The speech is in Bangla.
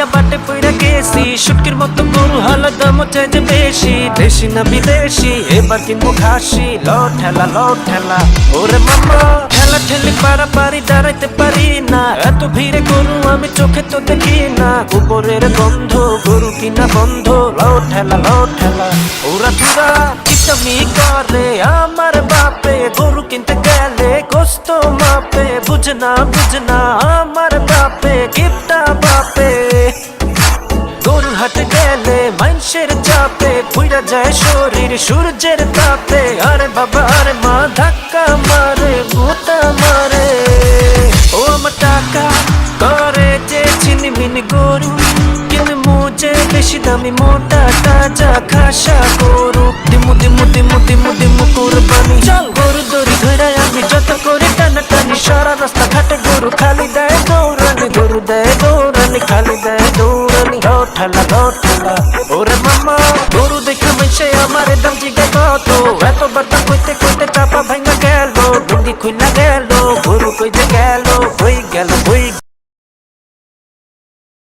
খাইয়া বাটে পইরা গেছি শুটকির মতো গরু হলো দাম চাই যে বেশি দেশি না বিদেশি এবার কিনবো খাসি লট ঠেলা ওরে মামা ঠেলা ঠেলি পারাপারি দাঁড়াইতে পারি না এত ভিড়ে গরু আমি চোখে তো দেখি না গোবরের গন্ধ গরু কিনা বন্ধ লট ঠেলা ওরা ধুরা কিতামি করে আমার বাপে গরু কিনতে গেলে গোস্ত মাপে বুঝনা আমার বাপে গিফটা বাপে গরুর হাটে গেলে মাইনসের চাপে পুইরা যায় শরীর সূর্যের তাপে আরে বাবা আরে মা ধাক্কা মারে গোতা মারে ও আমার টাকা করে যে চিনিমিনি গরু কিনে মুজে বেশি দামি মোটা তাজা খাসা গরু দিমু কুরবানি চল গরু দড়ি ধরে আমি যত করে টানাটানি সারা রাস্তা ঘাটে গরু খালি দেয় দৌড়ানি গরু দেয় দৌড়ানি খালি দেয় দৌড়ানি ঠেলা ওরে মামা গরু দেখে মিশে আমার দাম জিগে কত এত বার্তা কইতে চাপা ভাঙা গেল ডুঙ্গি খুইলা গেল